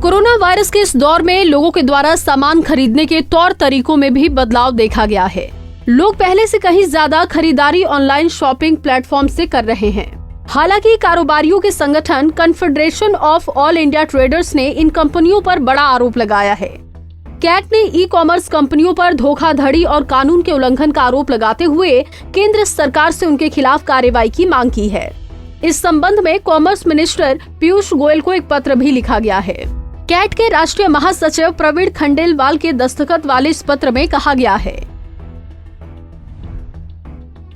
Corona virus के इस दौर में लोगों के द्वारा सामान खरीदने के तौर तरीकों में भी बदलाव देखा गया है। लोग पहले से कहीं ज्यादा खरीदारी ऑनलाइन शॉपिंग प्लेटफॉर्म से कर रहे हैं। हालांकि कारोबारियों के संगठन confederation of all India traders ने इन कंपनियों पर बड़ा आरोप लगाया है। कैट ने ई कॉमर्स कंपनियों पर धोखाधड़ी और कानून के उल्लंघन का आरोप लगाते हुए केंद्र सरकार से उनके खिलाफ कार्रवाई की मांग की है। इस संबंध में कॉमर्स मिनिस्टर पीयूष गोयल को एक पत्र भी लिखा गया है। कैट के राष्ट्रीय महासचिव प्रवीण खंडेलवाल के दस्तखत वाले इस पत्र में कहा गया है,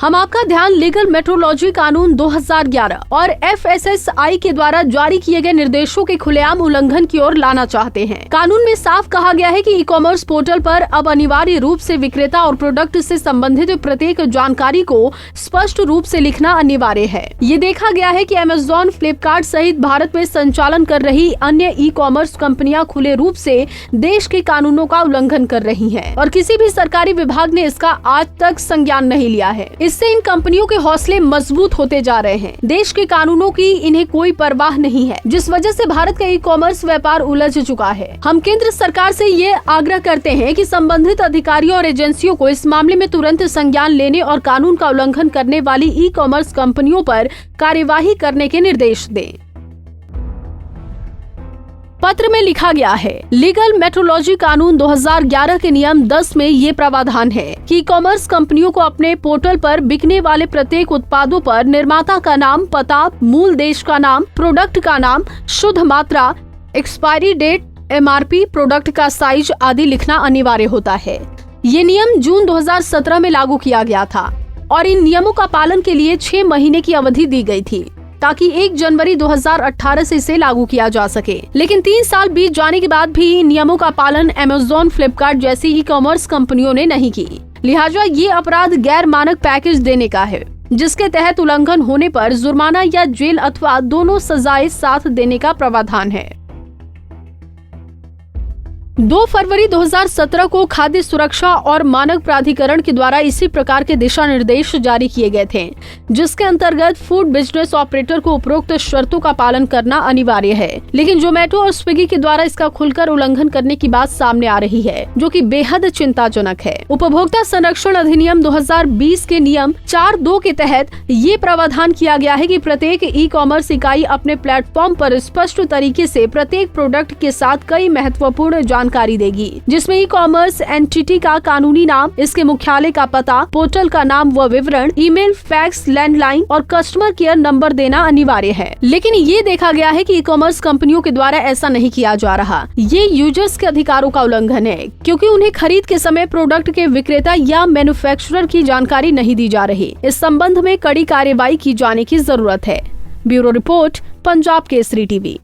हम आपका ध्यान लीगल मेट्रोलॉजी कानून 2011 और FSSAI के द्वारा जारी किए गए निर्देशों के खुलेआम उल्लंघन की ओर लाना चाहते हैं। कानून में साफ कहा गया है कि ई कॉमर्स पोर्टल पर अब अनिवार्य रूप से विक्रेता और प्रोडक्ट से संबंधित प्रत्येक जानकारी को स्पष्ट रूप से लिखना अनिवार्य है। ये देखा गया है कि अमेज़न, फ्लिपकार्ट सहित भारत में संचालन कर रही अन्य ई कॉमर्स कंपनियां खुले रूप से देश के कानूनों का उल्लंघन कर रही हैं और किसी भी सरकारी विभाग ने इसका आज तक संज्ञान नहीं लिया है। इससे इन कंपनियों के हौसले मजबूत होते जा रहे हैं। देश के कानूनों की इन्हें कोई परवाह नहीं है, जिस वजह से भारत का ई कॉमर्स व्यापार उलझ चुका है। हम केंद्र सरकार से ये आग्रह करते हैं कि संबंधित अधिकारियों और एजेंसियों को इस मामले में तुरंत संज्ञान लेने और कानून का उल्लंघन करने वाली ई कॉमर्स कंपनियों पर कार्यवाही करने के निर्देश दें। पत्र में लिखा गया है, लीगल मेट्रोलॉजी कानून 2011 के नियम 10 में ये प्रावधान है कि ई कॉमर्स कंपनियों को अपने पोर्टल पर बिकने वाले प्रत्येक उत्पादों पर निर्माता का नाम, पता, मूल देश का नाम, प्रोडक्ट का नाम, शुद्ध मात्रा, एक्सपायरी डेट, MRP, प्रोडक्ट का साइज आदि लिखना अनिवार्य होता है। ये नियम जून 2017 में लागू किया गया था और इन नियमों का पालन के लिए 6 महीने की अवधि दी गई थी ताकि 1 जनवरी 2018 से इसे लागू किया जा सके। लेकिन 3 साल बीत जाने के बाद भी इन नियमों का पालन अमेज़न, फ्लिपकार्ट जैसी ई कॉमर्स कंपनियों ने नहीं की। लिहाजा ये अपराध गैर मानक पैकेज देने का है, जिसके तहत उल्लंघन होने पर जुर्माना या जेल अथवा दोनों सजाएं साथ देने का प्रावधान है। 2 फरवरी 2017 को खाद्य सुरक्षा और मानक प्राधिकरण के द्वारा इसी प्रकार के दिशा निर्देश जारी किए गए थे, जिसके अंतर्गत फूड बिजनेस ऑपरेटर को उपरोक्त शर्तों का पालन करना अनिवार्य है। लेकिन जोमेटो और स्विगी के द्वारा इसका खुलकर उल्लंघन करने की बात सामने आ रही है, जो कि बेहद चिंताजनक है। उपभोक्ता संरक्षण अधिनियम 2020 के नियम 4(2) के तहत ये प्रावधान किया गया है कि प्रत्येक ई कॉमर्स इकाई अपने प्लेटफॉर्म पर स्पष्ट तरीके से प्रत्येक प्रोडक्ट के साथ कई महत्वपूर्ण जानकारी देगी, जिसमें ई कॉमर्स एंटिटी का कानूनी नाम, इसके मुख्यालय का पता, पोर्टल का नाम व विवरण, ईमेल, फैक्स, लैंडलाइन और कस्टमर केयर नंबर देना अनिवार्य है। लेकिन ये देखा गया है कि ई कॉमर्स कंपनियों के द्वारा ऐसा नहीं किया जा रहा। ये यूजर्स के अधिकारों का उल्लंघन है, क्योंकि उन्हें खरीद के समय प्रोडक्ट के विक्रेता या मैन्युफैक्चरर की जानकारी नहीं दी जा रही। इस संबंध में कड़ी कार्रवाई की जाने की जरूरत है। Bureau report, Punjab Kesari TV.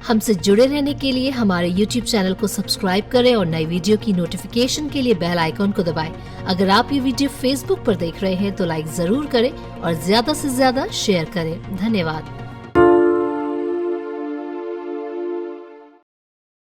हमसे जुड़े रहने के लिए हमारे YouTube चैनल को सब्सक्राइब करें और नई वीडियो की नोटिफिकेशन के लिए बेल आइकॉन को दबाएं। अगर आप ये वीडियो Facebook पर देख रहे हैं तो लाइक जरूर करें और ज्यादा से ज्यादा शेयर करें। धन्यवाद।